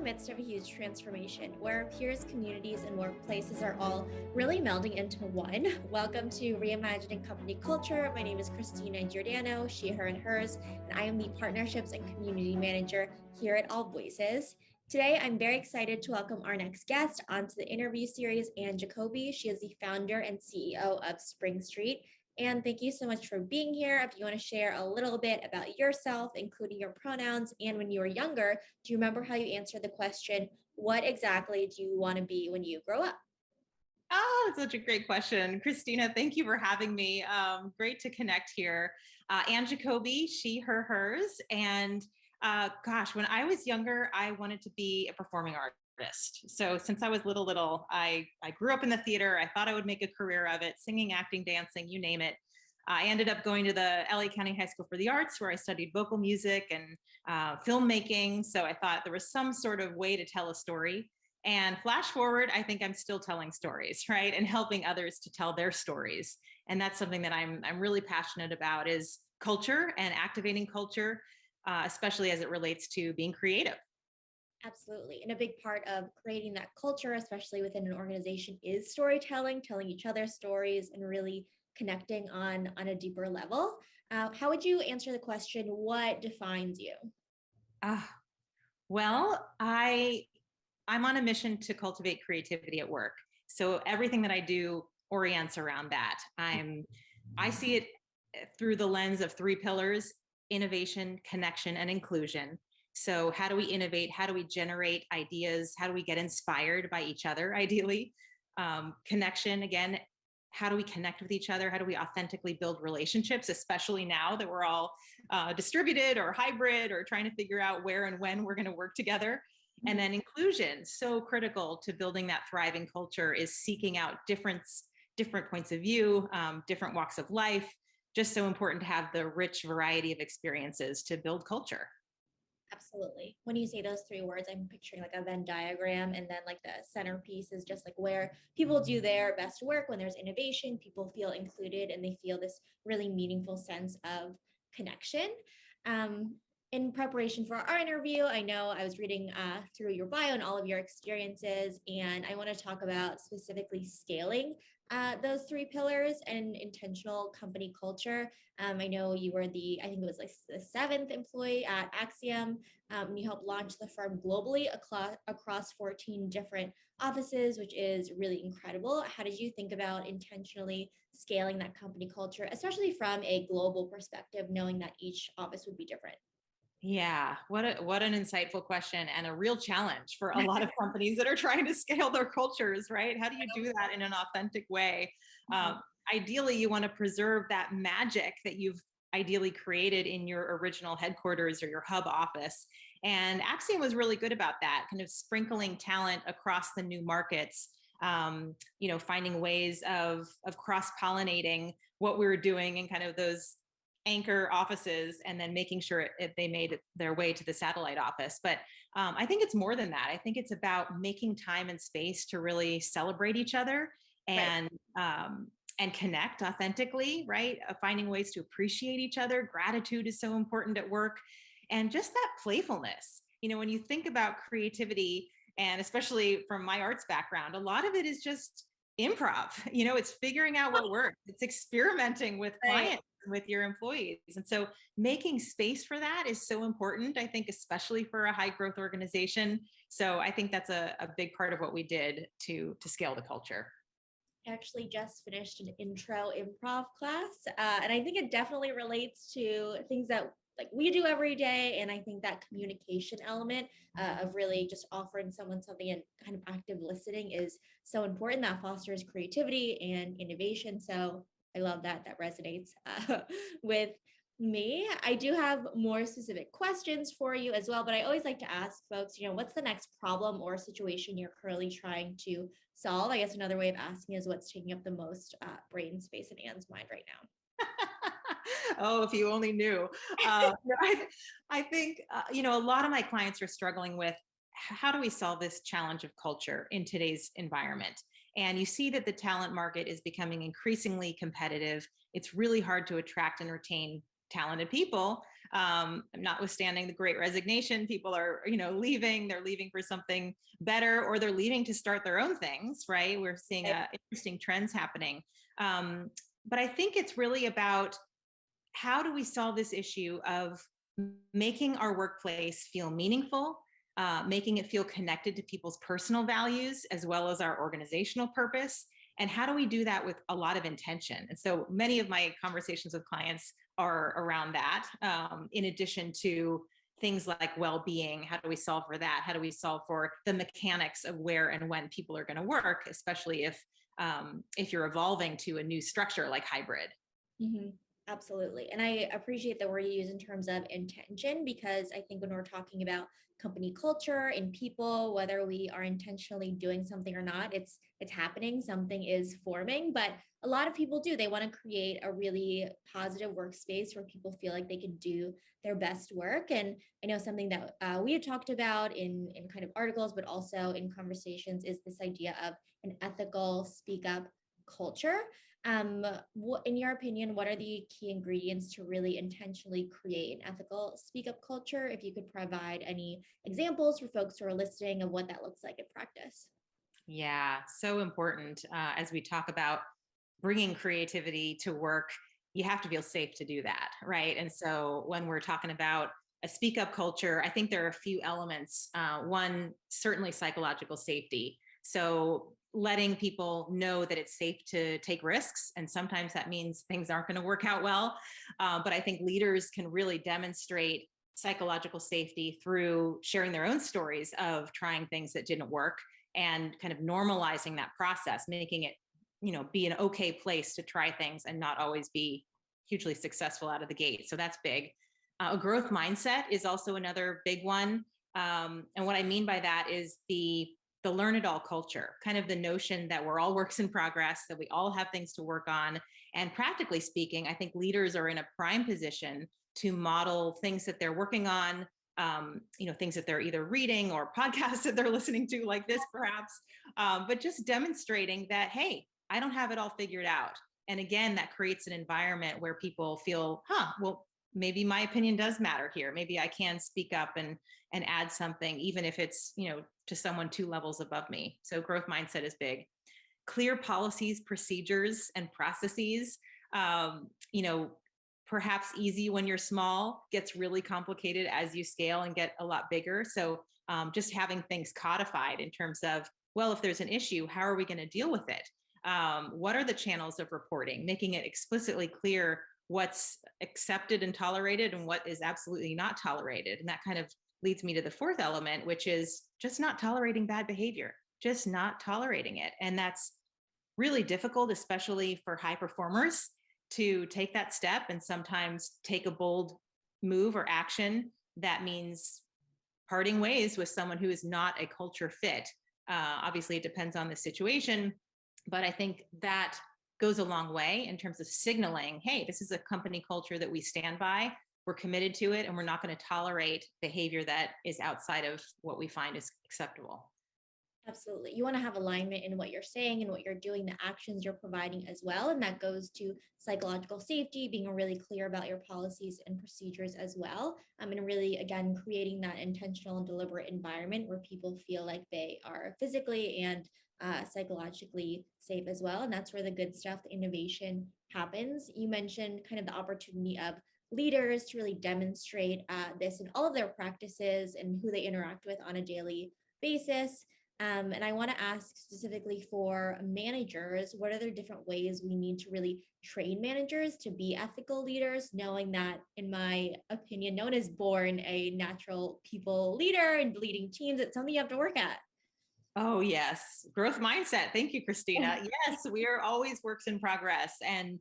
midst of a huge transformation where peers, communities, and workplaces are all really melding into one. Welcome to Reimagining Company Culture. My name is Christina Giordano, she, her, and hers, and I am the Partnerships and Community Manager here at AllVoices. Today, I'm very excited to welcome our next guest onto the interview series, Anne Jacoby. She is the founder and CEO of Spring Street. And thank you so much for being here. If you want to share a little bit about yourself, including your pronouns, and when you were younger, do you remember how you answered the question, what exactly do you want to be when you grow up? Oh, that's such a great question. Christina, thank you for having me. Great to connect here. Anne Jacoby, she, her, hers. And gosh, when I was younger, I wanted to be a performing artist. So since I was little, I grew up in the theater. I thought I would make a career of it, singing, acting, dancing, you name it. I ended up going to the LA County High School for the Arts, where I studied vocal music and filmmaking. So I thought there was some sort of way to tell a story. And flash forward, I think I'm still telling stories, right? And helping others to tell their stories. And that's something that I'm really passionate about is culture and activating culture, especially as it relates to being creative. Absolutely. And a big part of creating that culture, especially within an organization, is storytelling, telling each other stories, and really connecting on a deeper level. How would you answer the question, what defines you? Uh, I'm on a mission to cultivate creativity at work. So everything that I do orients around that. I see it through the lens of three pillars: innovation, connection, and inclusion. So how do we innovate? How do we generate ideas? How do we get inspired by each other, ideally? Connection, again, how do we connect with each other? How do we authentically build relationships, especially now that we're all distributed or hybrid or trying to figure out where and when we're going to work together? And then inclusion, so critical to building that thriving culture, is seeking out different points of view, different walks of life. Just so important to have the rich variety of experiences to build culture. Absolutely. When you say those three words, I'm picturing like a Venn diagram, and then like the centerpiece is just like where people do their best work. When there's innovation, people feel included and they feel this really meaningful sense of connection. Um, in preparation for our interview, I know I was reading through your bio and all of your experiences, and I want to talk about specifically scaling those three pillars and intentional company culture. I know you were I think it was like the seventh employee at Axiom. You helped launch the firm globally across 14 different offices, which is really incredible. How did you think about intentionally scaling that company culture, especially from a global perspective, knowing that each office would be different? Yeah, what an insightful question, and a real challenge for a lot of companies that are trying to scale their cultures, right? How do you do that in an authentic way? Um, Ideally, you want to preserve that magic that you've ideally created in your original headquarters or your hub office. And Axiom was really good about that, kind of sprinkling talent across the new markets. Finding ways of cross-pollinating what we were doing in kind of those anchor offices, and then making sure they made their way to the satellite office. But I think it's more than that. I think it's about making time and space to really celebrate each other and and connect authentically, right? Finding ways to appreciate each other. Gratitude is so important at work, and just that playfulness. When you think about creativity, and especially from my arts background, a lot of it is just improv. It's figuring out what works. It's experimenting with clients, with your employees. And so making space for that is so important, I think, especially for a high growth organization. So I think that's a big part of what we did to scale the culture. I actually just finished an intro improv class, and I think it definitely relates to things that like we do every day. And I think that communication element of really just offering someone something and kind of active listening is so important. That fosters creativity and innovation. So I love that resonates with me. I do have more specific questions for you as well, but I always like to ask folks, what's the next problem or situation you're currently trying to solve? I guess another way of asking is what's taking up the most brain space in Anne's mind right now. Oh, if you only knew. I think, a lot of my clients are struggling with how do we solve this challenge of culture in today's environment? And you see that the talent market is becoming increasingly competitive. It's really hard to attract and retain talented people. Notwithstanding the great resignation, people are, leaving, they're leaving for something better, or they're leaving to start their own things, right? We're seeing interesting trends happening. But I think it's really about how do we solve this issue of making our workplace feel meaningful, making it feel connected to people's personal values as well as our organizational purpose. And how do we do that with a lot of intention? And so many of my conversations with clients are around that, in addition to things like well-being. How do we solve for that? How do we solve for the mechanics of where and when people are going to work, especially if you're evolving to a new structure like hybrid? Mhm. Absolutely. And I appreciate the word you use in terms of intention, because I think when we're talking about company culture and people, whether we are intentionally doing something or not, it's happening, something is forming. But a lot of people do. They want to create a really positive workspace where people feel like they can do their best work. And I know something that we had talked about in kind of articles, but also in conversations, is this idea of an ethical speak up culture. In your opinion, what are the key ingredients to really intentionally create an ethical speak up culture? If you could provide any examples for folks who are listening of what that looks like in practice. Yeah, so important. As we talk about bringing creativity to work, you have to feel safe to do that, right? And so when we're talking about a speak up culture, I think there are a few elements. One, certainly psychological safety. So letting people know that it's safe to take risks. And sometimes that means things aren't going to work out well. But I think leaders can really demonstrate psychological safety through sharing their own stories of trying things that didn't work and kind of normalizing that process, making it, be an okay place to try things and not always be hugely successful out of the gate. So that's big. A growth mindset is also another big one. And what I mean by that is the learn it all culture, kind of the notion that we're all works in progress, that we all have things to work on. And practically speaking, I think leaders are in a prime position to model things that they're working on, things that they're either reading or podcasts that they're listening to, like this, perhaps, but just demonstrating that, hey, I don't have it all figured out. And again, that creates an environment where people feel, well, maybe my opinion does matter here. Maybe I can speak up and add something, even if it's, to someone 2 levels above me. So growth mindset is big. Clear policies, procedures, and processes. Um, you know, Perhaps easy when you're small, gets really complicated as you scale and get a lot bigger. So just having things codified in terms of, well, if there's an issue, how are we going to deal with it? What are the channels of reporting? Making it explicitly clear what's accepted and tolerated and what is absolutely not tolerated. And that kind of leads me to the fourth element, which is just not tolerating bad behavior, just not tolerating it. And that's really difficult, especially for high performers, to take that step and sometimes take a bold move or action that means parting ways with someone who is not a culture fit. Obviously, it depends on the situation, but I think that goes a long way in terms of signaling, hey, this is a company culture that we stand by. We're committed to it, and we're not going to tolerate behavior that is outside of what we find is acceptable. Absolutely. You want to have alignment in what you're saying and what you're doing, the actions you're providing as well. And that goes to psychological safety, being really clear about your policies and procedures as well. And really, again, creating that intentional and deliberate environment where people feel like they are physically and psychologically safe as well. And that's where the good stuff, the innovation happens. You mentioned kind of the opportunity of leaders to really demonstrate this in all of their practices and who they interact with on a daily basis. And I want to ask specifically for managers, what are the different ways we need to really train managers to be ethical leaders, knowing that, in my opinion, no one is born a natural people leader and leading teams. It's something you have to work at. Oh, yes. Growth mindset. Thank you, Christina. Yes, we are always works in progress. And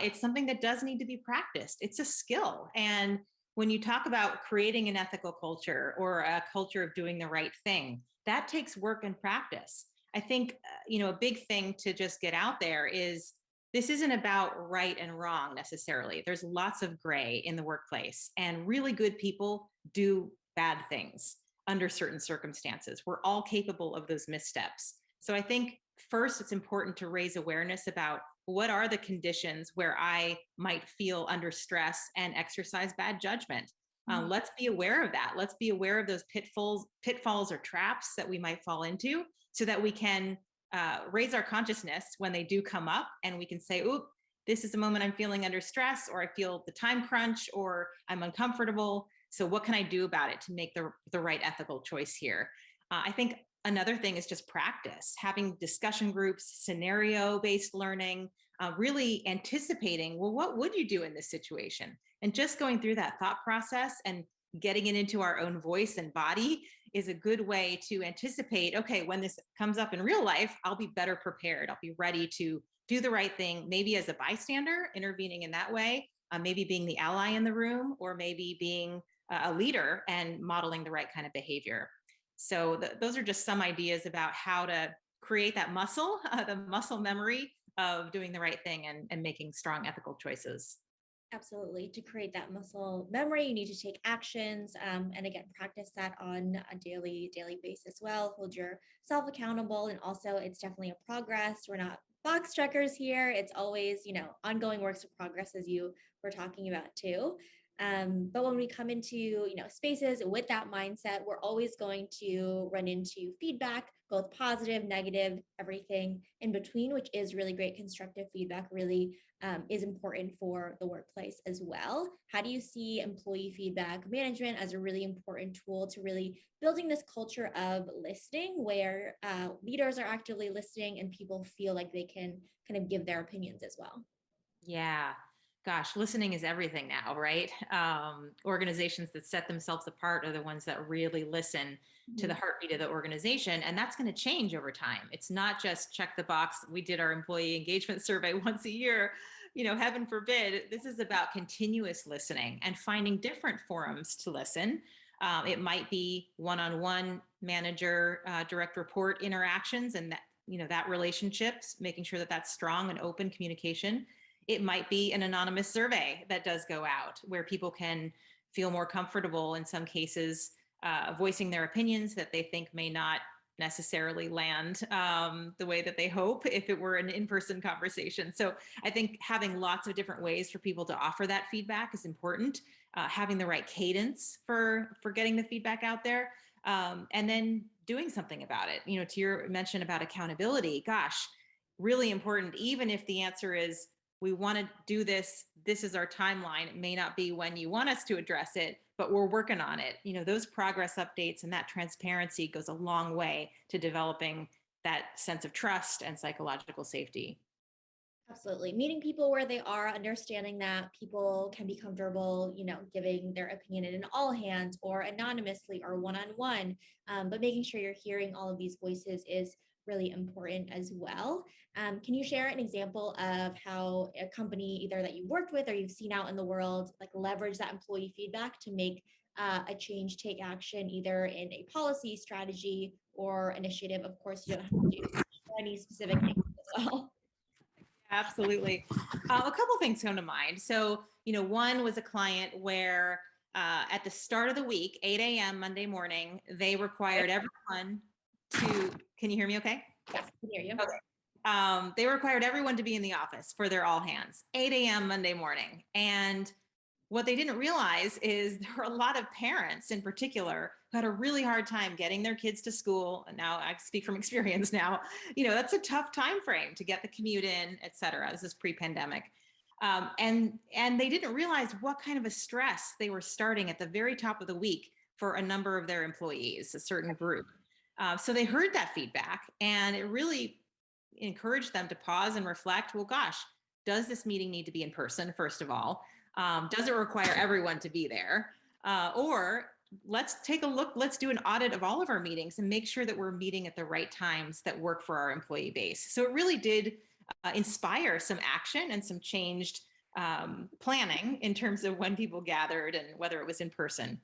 it's something that does need to be practiced. It's a skill. And when you talk about creating an ethical culture or a culture of doing the right thing, that takes work and practice. I think, a big thing to just get out there is this isn't about right and wrong necessarily. There's lots of gray in the workplace, and really good people do bad things under certain circumstances. We're all capable of those missteps. So I think first, it's important to raise awareness about what are the conditions where I might feel under stress and exercise bad judgment. Let's be aware of that. Let's be aware of those pitfalls or traps that we might fall into, so that we can raise our consciousness when they do come up, and we can say, "Oop, this is the moment I'm feeling under stress, or I feel the time crunch, or I'm uncomfortable. So what can I do about it to make the right ethical choice here?" I think another thing is just practice, having discussion groups, scenario-based learning, really anticipating, well, what would you do in this situation? And just going through that thought process and getting it into our own voice and body is a good way to anticipate, okay, when this comes up in real life, I'll be better prepared. I'll be ready to do the right thing, maybe as a bystander, intervening in that way, maybe being the ally in the room, or maybe being a leader and modeling the right kind of behavior. So those are just some ideas about how to create that muscle, the muscle memory of doing the right thing and making strong ethical choices. Absolutely. To create that muscle memory, you need to take actions, and again, practice that on a daily basis as well. Hold yourself accountable, and also it's definitely a progress. We're not box checkers here. It's always, ongoing works of progress, as you were talking about too. But when we come into, spaces with that mindset, we're always going to run into feedback, both positive, negative, everything in between, which is really great. Constructive feedback really is important for the workplace as well. How do you see employee feedback management as a really important tool to really building this culture of listening, where leaders are actively listening and people feel like they can kind of give their opinions as well? Yeah. Gosh, listening is everything now, right? Organizations that set themselves apart are the ones that really listen to the Mhm. heartbeat of the organization. And that's going to change over time. It's not just check the box. We did our employee engagement survey once a year, heaven forbid. This is about continuous listening and finding different forums to listen. It might be one-on-one manager, direct report interactions, and that relationships, making sure that that's strong and open communication. It might be an anonymous survey that does go out, where people can feel more comfortable in some cases, voicing their opinions that they think may not necessarily land the way that they hope if it were an in-person conversation. So I think having lots of different ways for people to offer that feedback is important. Having the right cadence for getting the feedback out there, and then doing something about it. To your mention about accountability, gosh, really important. Even if the answer is, we want to do this, this is our timeline, it may not be when you want us to address it, but we're working on it. Those progress updates and that transparency goes a long way to developing that sense of trust and psychological safety. Absolutely. Meeting people where they are, understanding that people can be comfortable, giving their opinion in all hands or anonymously or one-on-one. But making sure you're hearing all of these voices is really important as well. Can you share an example of how a company, either that you worked with or you've seen out in the world, like leverage that employee feedback to make a change, take action, either in a policy, strategy, or initiative? Of course, you don't have to do any specific things as well. Absolutely. A couple things come to mind. So, one was a client where at the start of the week, 8 a.m. Monday morning, they required everyone to, can you hear me okay? Yes, I can hear you. Okay. They required everyone to be in the office for their all hands, 8 a.m. Monday morning. And what they didn't realize is there were a lot of parents in particular who had a really hard time getting their kids to school. And now I speak from experience now, that's a tough time frame to get the commute in, et cetera. This is pre-pandemic. And they didn't realize what kind of a stress they were starting at the very top of the week for a number of their employees, a certain group. So they heard that feedback, and it really encouraged them to pause and reflect. Well, gosh, does this meeting need to be in person, first of all? Does it require everyone to be there? Or let's take a look, let's do an audit of all of our meetings and make sure that we're meeting at the right times that work for our employee base. So it really did inspire some action and some changed planning in terms of when people gathered and whether it was in person.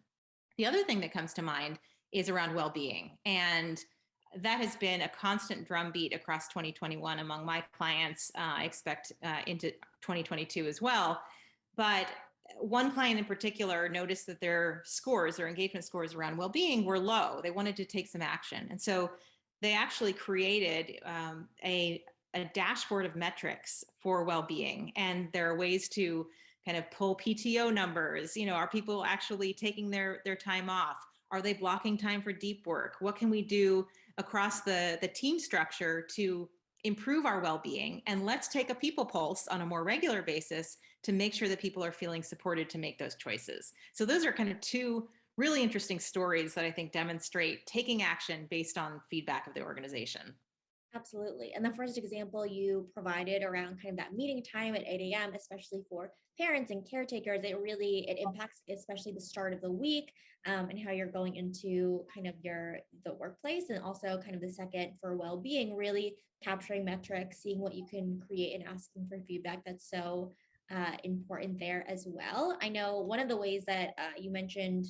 The other thing that comes to mind is around well-being. And that has been a constant drumbeat across 2021 among my clients. I expect into 2022 as well. But one client in particular noticed that their engagement scores around well-being were low. They wanted to take some action. And so they actually created a dashboard of metrics for well-being, and there are ways to kind of pull PTO numbers. Are people actually taking their time off? Are they blocking time for deep work? What can we do across the team structure to improve our well-being? And let's take a people pulse on a more regular basis to make sure that people are feeling supported to make those choices. So those are kind of two really interesting stories that I think demonstrate taking action based on feedback of the organization. Absolutely. And the first example you provided around kind of that meeting time at 8 a.m., especially for parents and caretakers, it impacts especially the start of the week, and how you're going into kind of the workplace, and also kind of the second for well-being, really capturing metrics, seeing what you can create and asking for feedback. That's so important there as well. I know one of the ways that you mentioned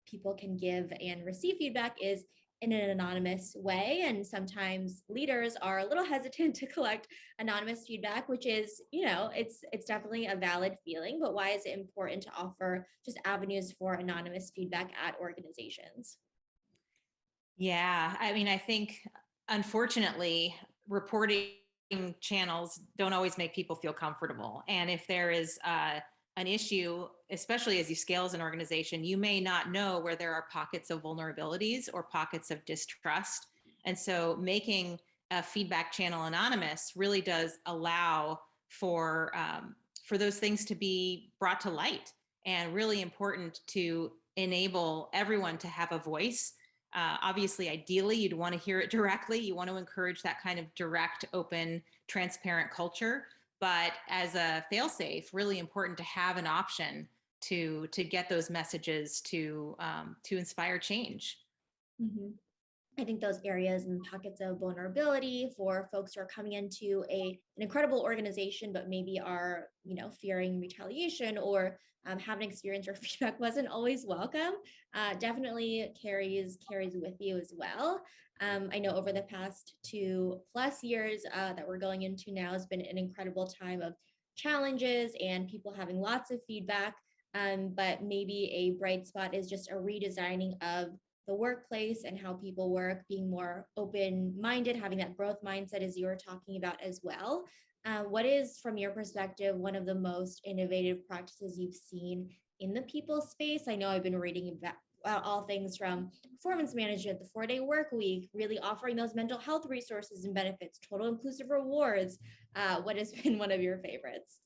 people can give and receive feedback is in an anonymous way. And sometimes leaders are a little hesitant to collect anonymous feedback, which is, it's definitely a valid feeling. But why is it important to offer just avenues for anonymous feedback at organizations? Yeah, I mean, I think unfortunately, reporting channels don't always make people feel comfortable. And if there is an issue, especially as you scale as an organization, you may not know where there are pockets of vulnerabilities or pockets of distrust. And so making a feedback channel anonymous really does allow for those things to be brought to light, and really important to enable everyone to have a voice. Obviously, ideally, you'd want to hear it directly. You want to encourage that kind of direct, open, transparent culture. But as a failsafe, really important to have an option to get those messages to inspire change. Mhm. I think those areas and pockets of vulnerability for folks who are coming into an incredible organization, but maybe are, fearing retaliation, or have an experience where feedback wasn't always welcome, definitely carries with you as well. I know over the past 2+ years that we're going into now has been an incredible time of challenges and people having lots of feedback. But maybe a bright spot is just a redesigning of the workplace and how people work, being more open minded, having that growth mindset, as you were talking about as well. What is, from your perspective, one of the most innovative practices you've seen in the people space? I know I've been reading about all things from performance management, the 4-day work week, really offering those mental health resources and benefits, total inclusive rewards. What has been one of your favorites?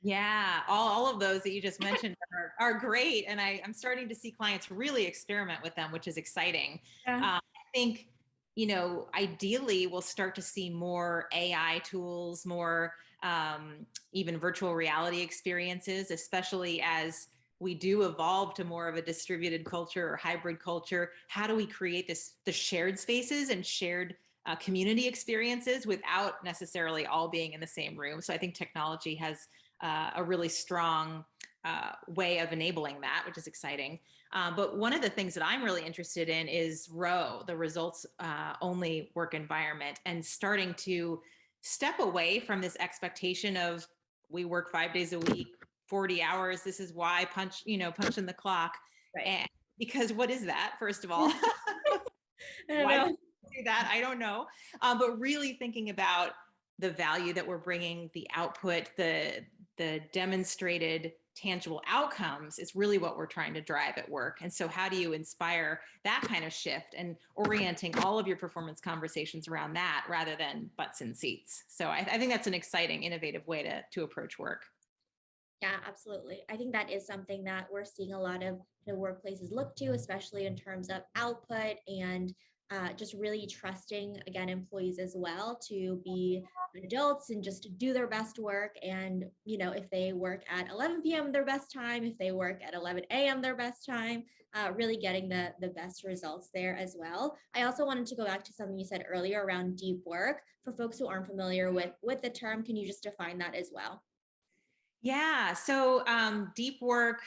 Yeah, all of those that you just mentioned are great. And I'm starting to see clients really experiment with them, which is exciting. Yeah. I think, ideally, we'll start to see more AI tools, more even virtual reality experiences, especially as we do evolve to more of a distributed culture or hybrid culture. How do we create the shared spaces and shared community experiences without necessarily all being in the same room? So I think technology has a really strong way of enabling that, which is exciting. But one of the things that I'm really interested in is the results only work environment, and starting to step away from this expectation of we work 5 days a week, 40 hours. This is why punch in the clock. Right. And because what is that, first of all? I don't Why do know. we do that? I don't know. But really thinking about the value that we're bringing, the output, the demonstrated tangible outcomes is really what we're trying to drive at work. And so how do you inspire that kind of shift and orienting all of your performance conversations around that rather than butts in seats? So I think that's an exciting, innovative way to approach work. Yeah, absolutely. I think that is something that we're seeing a lot of the workplaces look to, especially in terms of output and just really trusting, again, employees as well to be adults and just do their best work. And, if they work at 11 p.m., their best time, if they work at 11 a.m., their best time, really getting the best results there as well. I also wanted to go back to something you said earlier around deep work. For folks who aren't familiar with the term, can you just define that as well? Yeah. So deep work,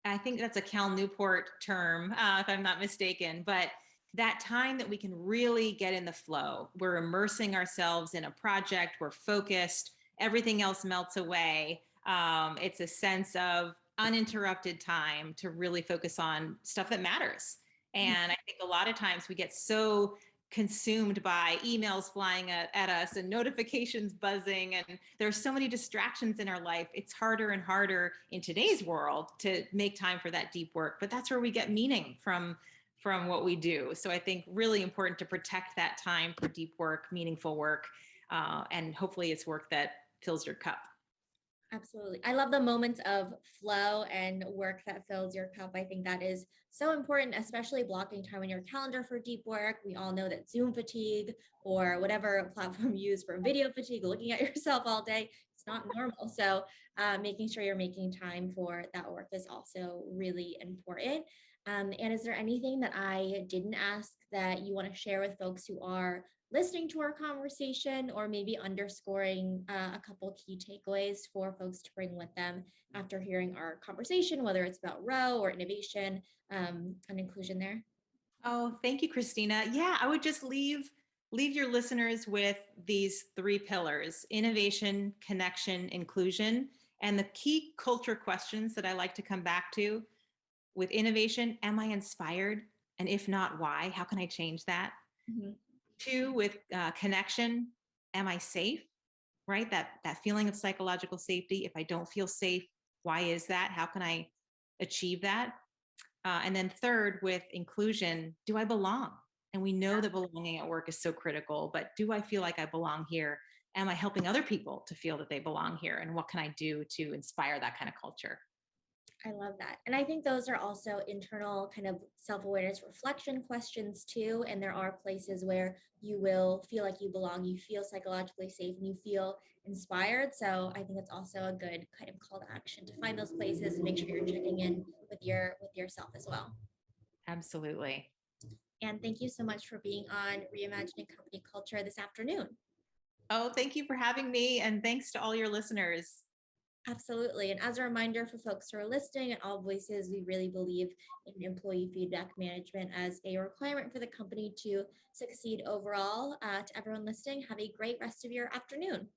I think that's a Cal Newport term, if I'm not mistaken, but that time that we can really get in the flow. We're immersing ourselves in a project, we're focused, everything else melts away. It's a sense of uninterrupted time to really focus on stuff that matters. And I think a lot of times we get so consumed by emails flying at us and notifications buzzing, and there's so many distractions in our life. It's harder and harder in today's world to make time for that deep work, but that's where we get meaning from what we do. So I think really important to protect that time for deep work, meaningful work, and hopefully it's work that fills your cup. Absolutely. I love the moments of flow and work that fills your cup. I think that is so important, especially blocking time in your calendar for deep work. We all know that Zoom fatigue or whatever platform you use for video fatigue, looking at yourself all day, it's not normal. So, making sure you're making time for that work is also really important. And is there anything that I didn't ask that you want to share with folks who are listening to our conversation, or maybe underscoring a couple key takeaways for folks to bring with them after hearing our conversation, whether it's about row or innovation and inclusion there? Oh, thank you, Christina. Yeah, I would just leave your listeners with these three pillars: innovation, connection, inclusion. And the key culture questions that I like to come back to with innovation: am I inspired? And if not, why? How can I change that? Mhm. Two, with connection, am I safe? Right? That feeling of psychological safety. If I don't feel safe, why is that? How can I achieve that? And then third, with inclusion, do I belong? And we know that belonging at work is so critical, but do I feel like I belong here? Am I helping other people to feel that they belong here? And what can I do to inspire that kind of culture? I love that. And I think those are also internal kind of self awareness reflection questions too. And there are places where you will feel like you belong, you feel psychologically safe, and you feel inspired. So I think it's also a good kind of call to action to find those places and make sure you're checking in with yourself as well. Absolutely. And thank you so much for being on Reimagining Company Culture this afternoon. Oh, thank you for having me. And thanks to all your listeners. Absolutely. And as a reminder for folks who are listening at AllVoices, we really believe in employee feedback management as a requirement for the company to succeed overall. To everyone listening, have a great rest of your afternoon.